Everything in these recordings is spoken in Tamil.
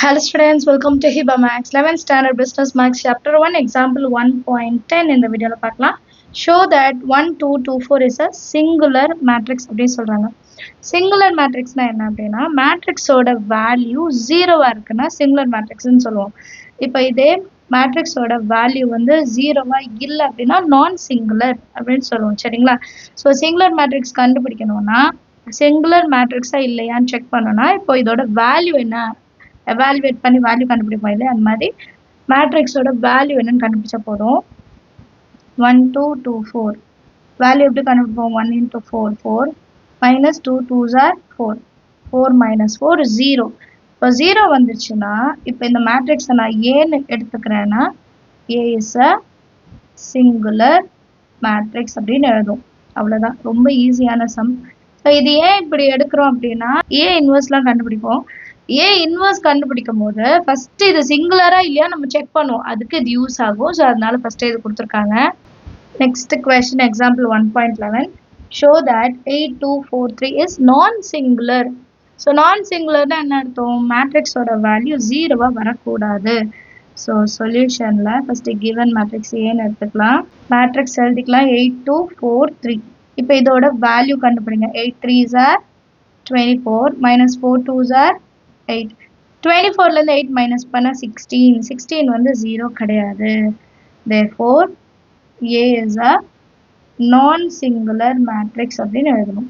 Hello students, welcome to HIBA Max 11th Standard Business Max Chapter 1 Example 1.10 இந்த வீடியோல பார்க்கலாம். Show that 1, 2, 2, 4 is a singular matrix அப்படின்னு சொல்றாங்க. Singular matrixனா என்ன அப்படின்னா மேட்ரிக்ஸோட வேல்யூ 0வா இருக்குன்னா singular matrixன்னு சொல்லுவோம். இப்போ இதே மேட்ரிக்ஸோட வேல்யூ வந்து 0வா இல்லை அப்படின்னா நான் சிங்குலர் அப்படின்னு சொல்லுவோம். சரிங்களா? ஸோ சிங்குலர் மேட்ரிக்ஸ் கண்டுபிடிக்கணும்னா சிங்குலர் மேட்ரிக்ஸா இல்லையான்னு செக் பண்ணணும்னா இப்போ இதோட வேல்யூ என்ன evaluate பண்ணி வேல்யூ கண்டுபிடிப்போம் இல்லையா அந்த மாதிரி மேட்ரிக்ஸோட வேல்யூ என்னன்னு கண்டுபிடிச்சா போதும் 1 2 2 4 வேல்யூ எப்படி கண்டுபிடிப்போம் 1 into 4 4 minus 2 2s are 4 4 minus 4 0 இப்போ 0 வந்துச்சுன்னா இப்போ இந்த மேட்ரிக்ஸை நான் ஏன்னு எடுத்துக்கிறேன்னா A is a singular matrix அப்படின்னு எழுதும் அவ்வளோதான் ரொம்ப ஈஸியான சம் ஸோ இது ஏன் இப்படி எடுக்கிறோம் அப்படின்னா A இன்வர்ஸ்லாம் கண்டுபிடிப்போம் A இன்வர்ஸ் கண்டுபிடிக்கும் போது ஃபர்ஸ்ட் இது சிங்குலரா இல்லையா நம்ம செக் பண்ணுவோம் அதுக்கு இது யூஸ் ஆகும் ஸோ அதனால ஃபர்ஸ்ட் இது கொடுத்துருக்காங்க next question example 1.11 show that 8243 is நான் சிங்குலர் ஸோ நான் சிங்குலர்னா என்ன அர்த்தம் மேட்ரிக்ஸோட வேல்யூ 0வா வரக்கூடாது ஸோ சொல்யூஷன்ல ஃபர்ஸ்ட் கிவன் மேட்ரிக்ஸ் ஏன்னு எடுத்துக்கலாம் மேட்ரிக்ஸ் எழுதிக்கலாம் 8243 இப்போ இதோட வேல்யூ கண்டுபிடிங்க 8 3s are 24 minus 4 2s are 8 24 ல இருந்து 8 மைனஸ் பண்ணா 16 வந்து 0 கிடையாது therefore A is a non singular matrix அப்படின்னு எழுதணும்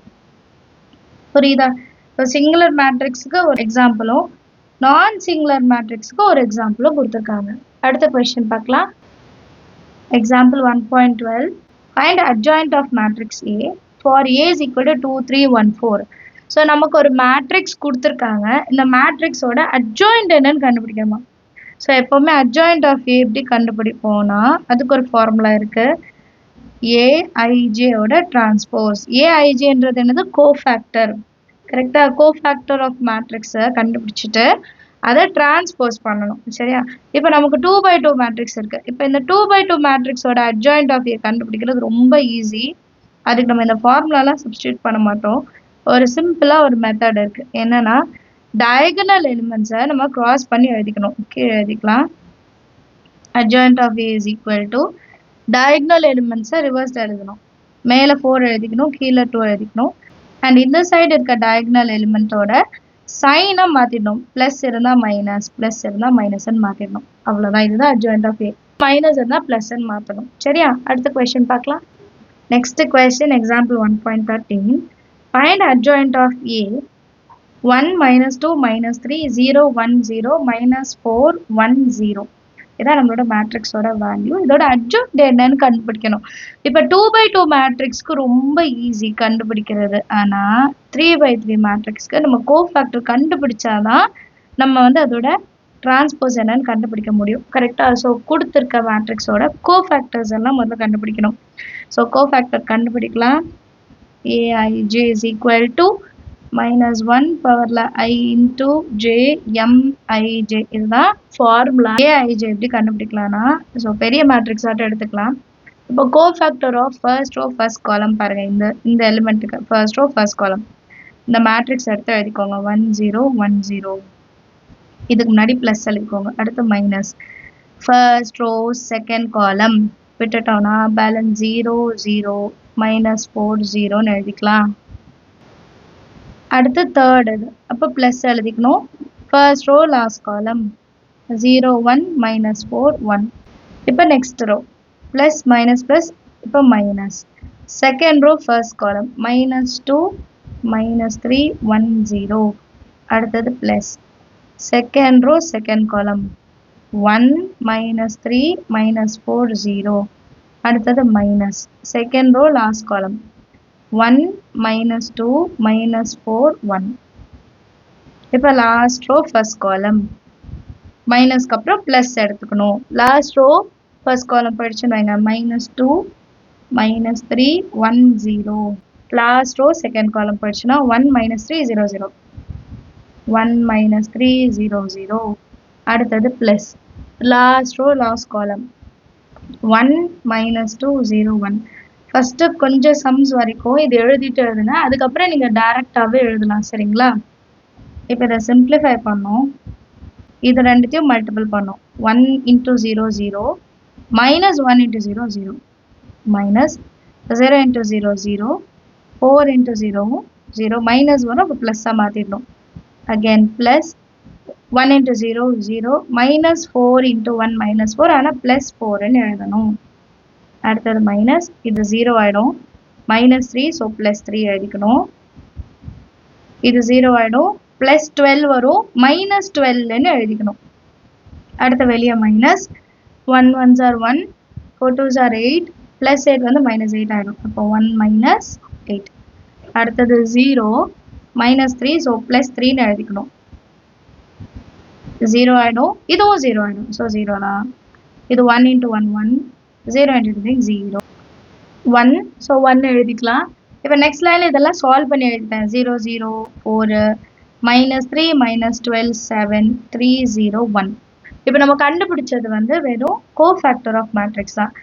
புரியுதா இப்போ சிங்குலர் மேட்ரிக்ஸ்க்கு ஒரு எக்ஸாம்பிளும் நான் சிங்குலர் மேட்ரிக்ஸ்க்கு ஒரு எக்ஸாம்பிளும் கொடுத்துருக்காங்க அடுத்த क्वेश्चन பார்க்கலாம் example 1.12 find adjoint of matrix A for A is equal to 2 3 1 4 so நமக்கு ஒரு மேட்ரிக்ஸ் கொடுத்துருக்காங்க இந்த மேட்ரிக்ஸோட அட்ஜாயிண்ட் என்னன்னு கண்டுபிடிக்கணுமா ஸோ எப்போவுமே அட்ஜாயிண்ட் ஆஃப் ஏ எப்படி கண்டுபிடிப்போம்னா அதுக்கு ஒரு ஃபார்முலா இருக்கு ஏஐஜேயோட டிரான்ஸ்போஸ் ஏஐஜேன்றது என்னது கோஃபேக்டர் கரெக்டாக கோஃபேக்டர் ஆஃப் மேட்ரிக்ஸை கண்டுபிடிச்சிட்டு அதை டிரான்ஸ்போஸ் பண்ணணும் சரியா இப்போ நமக்கு 2/2 மேட்ரிக்ஸ் இருக்கு இப்போ இந்த 2/2 மேட்ரிக்ஸோட அட்ஜாயிண்ட் ஆஃப் ஏ கண்டுபிடிக்கிறது ரொம்ப ஈஸி அதுக்கு நம்ம இந்த ஃபார்முலாலாம் சப்ஸ்டியூட் பண்ண மாட்டோம் ஒரு சிம்பிளா ஒரு மெத்தட் இருக்கு என்னன்னா டயகனல் எலிமெண்ட்ஸை நம்ம கிராஸ் பண்ணி எழுதிக்கணும் கீழே எழுதிக்கலாம் adjoint of A is equal to diagonal elements reverse எழுதணும் மேலே 4 எழுதிக்கணும் கீழே 2 எழுதிக்கணும் அண்ட் இந்த சைடு இருக்க டயகனல் எலிமெண்ட்டோட சைனை மாற்றிடணும் ப்ளஸ் இருந்தால் மைனஸ் ப்ளஸ் இருந்தால் மைனஸ்ன்னு மாற்றிடணும் அவ்வளோதான் இதுதான் adjoint of A மைனஸ் இருந்தால் ப்ளஸ்ன்னு மாற்றணும் சரியா அடுத்த கொஸ்டின் பார்க்கலாம் next question example 1.13 find adjoint of A 1 minus 2 minus 3 0 1 0 minus 4 1 0 இதான் நம்மளோட மேட்ரிக்ஸோட வேல்யூ இதோட அட்ஜாயிண்ட் என்னன்னு கண்டுபிடிக்கணும் இப்போ 2/2 மேட்ரிக்ஸ்க்கு ரொம்ப ஈஸி கண்டுபிடிக்கிறது ஆனால் 3/3 மேட்ரிக்ஸ்க்கு நம்ம கோஃபேக்டர் கண்டுபிடிச்சாதான் நம்ம வந்து அதோட டிரான்ஸ்போஸ் என்னன்னு கண்டுபிடிக்க முடியும் கரெக்டாக ஸோ கொடுத்துருக்க மேட்ரிக்ஸோட கோஃபேக்டர்ஸ் எல்லாம் முதல்ல கண்டுபிடிக்கணும் ஸோ கோஃபேக்டர் கண்டுபிடிக்கலாம் aij is equal to minus 1 powerல I into j mij இதுதான் ஃபார்முலா aij எப்படி கண்டுபிடிக்கலாம்னா ஸோ பெரிய மேட்ரிக்ஸ் ஆட்டம் எடுத்துக்கலாம் இப்போ cofactor of first row first column பாருங்க இந்த எலிமெண்ட்டுக்கு ஃபர்ஸ்ட் ரோ ஃபர்ஸ்ட் காலம் இந்த மேட்ரிக்ஸ் எடுத்து எழுதிக்கோங்க 1 0 1 0 இதுக்கு முன்னாடி ப்ளஸ் எழுதிக்கோங்க அடுத்து minus first row second column விட்டுட்டோம்னா பேலன்ஸ் 0 0 minus 4 0 எழுதிக்கலாம் அடுத்து தேர்ட் இது அப்போ ப்ளஸ் எழுதிக்கணும் first row last column 0 1 minus 4 1 இப்போ next row plus minus plus இப்போ minus second row first column minus 2 minus 3 1 0 அடுத்தது plus second row second column 1 minus 3 minus 4 0 அடுத்தது minus second row last column 1 minus 2 minus 4 1 இப்போ லாஸ்ட் ரோ ஃபர்ஸ்ட் காலம் மைனஸ்க்கு அப்புறம் ப்ளஸ் எடுத்துக்கணும் லாஸ்ட் ரோ ஃபர்ஸ்ட் காலம் போயிடுச்சுன்னு வைங்க -2 -3 1 0 லாஸ்ட் ரோ செகண்ட் காலம் போயிடுச்சுன்னா 1 -3 0 0 1 -3 0 0 அடுத்தது plus last row last column 1 minus 2 0 1 first கொஞ்சம் சம்ஸ் வரைக்கும் இது எழுதிட்டு எழுதுங்க அதுக்கப்புறம் நீங்க டைரக்டாவே எழுதலாம் சரிங்களா இப்போ இதை சிம்பிளிஃபை பண்ணோம் இது ரெண்டுத்தையும் மல்டிபிள் பண்ணோம். 1 into 0 0 minus 1 into 0 0 minus 0 into 0 0 4 into 0 0 minus 1 அப்போ ப்ளஸ்ஸாக மாற்றிடணும். again plus 1 into 0 0 minus 4 into 1 minus 4 ஆனால் plus 4ன்னு எழுதணும். அடுத்தது மைனஸ், இது 0 ஆகிடும். minus 3 ஸோ plus 3 எழுதிக்கணும். இது 0 ஆகிடும். plus 12 வரும், minus 12ன்னு எழுதிக்கணும். அடுத்த வெளியே minus 1 1s are 1 4 2s are 8 plus 8 வந்து minus 8 ஆகிடும். அப்போ 1 minus 8. அடுத்தது 0 minus 3 ஸோ plus 3ன்னு எழுதிக்கணும். 0 ஆகிடும், இதுவும் 0 ஆகிடும். ஸோ 0 தான். இது 1 into 1 1 0 into 3 0 1 ஸோ 1 எழுதிக்கலாம். இப்போ நெக்ஸ்ட் லைனில் இதெல்லாம் சால்வ் பண்ணி எழுதிட்டேன். 0 0 4 minus 3 minus 12 7 3 0 1. இப்போ நம்ம கண்டுபிடிச்சது வந்து வெறும் கோஃபேக்டர் ஆஃப் மேட்ரிக்ஸ் தான்.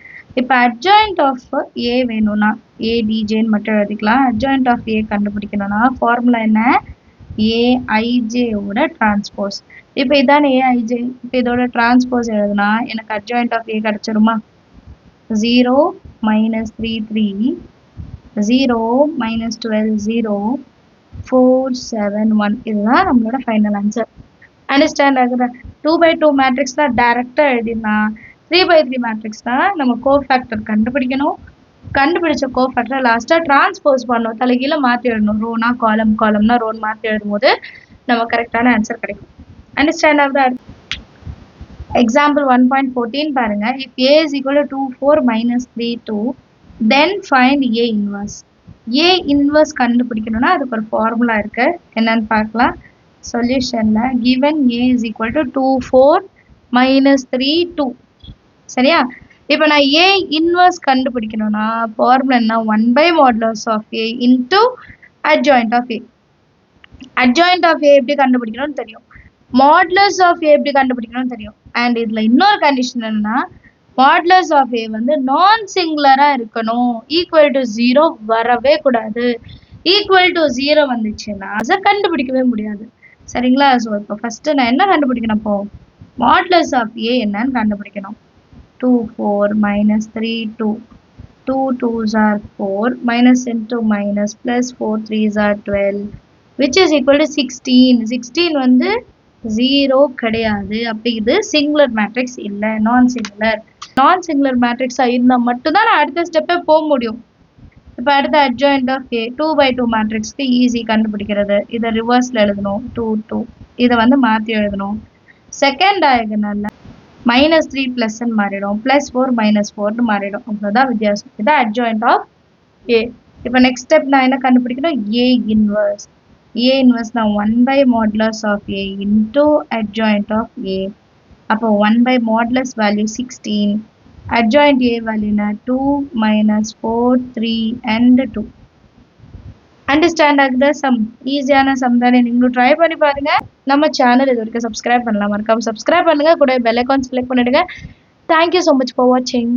இப்போ அட்ஜாயிண்ட் ஆஃப் ஏ வேணும்னா ஏடிஜேன்னு மட்டும் எழுதிக்கலாம். அட்ஜாயிண்ட் ஆஃப் ஏ கண்டுபிடிக்கணும்னா ஃபார்முலா என்ன? ஏஐஜேயோட டிரான்ஸ்போஸ். இப்போ இதான ஏஐஜே. இப்போ இதோட டிரான்ஸ்போஸ் எழுதுனா எனக்கு adjoint of A கிடச்சிருமா? 0 minus 3 3 0 minus 12 0 4 7 1. இதுதான் நம்மளோட ஃபைனல் ஆன்சர். அண்டர்ஸ்டாண்ட் ஆகுதா? 2/2 மேட்ரிக்ஸ் தான் டைரக்டாக எழுதிடலாம். 3/3 மேட்ரிக்ஸ் தான் நம்ம கோஃபேக்டர் கண்டுபிடிக்கணும். கண்டுபிடிச்ச கோஃபேக்டர் லாஸ்ட்டாக டிரான்ஸ்போஸ் பண்ணணும். தலைகீழ மாற்றி எழுதணும். ரோனா காலம், காலம்னா ரோன் மாற்றி எழுதும் போது நம்ம கரெக்டான ஆன்சர் கிடைக்கும். அண்டர்ஸ்டாண்ட் ஆகுதா? எக்ஸாம்பிள் 1.14 பாருங்க. If A is equal to 2 4 minus 3 2 then find A inverse. A inverse கண்டுபிடிக்கணும்னா அதுக்கு ஒரு ஃபார்முலா இருக்கு. என்னன்னு பார்க்கலாம். சொல்யூஷனில் given a is equal to 2 4 minus 3 2. சரியா? இப்போ நான் ஏ இன்வர்ஸ் கண்டுபிடிக்கணும்னா ஃபார்முலா என்ன? 1/modulus of a into adjoint of a. adjoint of a எப்படி கண்டுபிடிக்கணும்னு தெரியும். modulus of a எப்படி கண்டுபிடிக்கணும்னு தெரியும். அண்ட் இதில் இன்னொரு கண்டிஷன் என்னன்னா modulus of a வந்து நான் சிங்குலராக இருக்கணும். ஈக்குவல் டு 0 வரவே கூடாது. ஈக்குவல் டு 0 வந்துச்சுன்னா அதை கண்டுபிடிக்கவே முடியாது. சரிங்களா? ஸோ இப்போ ஃபஸ்ட்டு நான் என்ன கண்டுபிடிக்கணும்? இப்போ மாட்லஸ் ஆஃப் ஏ என்னன்னு கண்டுபிடிக்கணும். 2 4 minus 3 2 2 2s are 4 minus into minus plus 4 3s are 12 which is equal to 16. 16 வந்து 0 கிடையாது. அப்படி இது சிங்குலர் மேட்ரிக்ஸ் இல்லை, நான் சிங்குலர். நான் சிங்குலர் மேட்ரிக்ஸாக இருந்தால் மட்டும்தான் நான் அடுத்த ஸ்டெப்பே போக முடியும். இப்போ அடுத்த அட்ஜாயிண்ட் ஆஃப் ஏ 2/2 மேட்ரிக்ஸ்க்கு ஈஸி கண்டுபிடிக்கிறது. இதை ரிவர்ஸில் எழுதணும். 2 2 இதை வந்து மாற்றி எழுதணும். செகண்ட் டயகனலில் -3 ப்ளஸ்ன்னு மாறிடும். +4 -4ன்னு மாறிடும். அவ்வளோதான் வித்தியாசம். இதான் அட்ஜாயிண்ட் ஆஃப் ஏ. இப்போ நெக்ஸ்ட் ஸ்டெப் நான் என்ன கண்டுபிடிக்கணும்? ஏ இன்வர்ஸ். ஏ இன்வர்ஸ் நான் 1/modulus of a into adjoint of a. அப்போ 1/modulus value 16. adjoint a value 2 minus 4 3 and 2. Understand ஆகுது? சம் ஈஸியான சம் தானே. நீங்களும் ட்ரை பண்ணி பாருங்க. நம்ம சேனல் இது வரைக்கும் சப்ஸ்கிரைப் பண்ணலாம், மறக்காம சப்ஸ்கிரைப் பண்ணுங்க. கூட பெல் ஐகான் செலக்ட் பண்ணிடுங்க. தேங்க்யூ ஸோ மச் ஃபார் வாட்சிங்.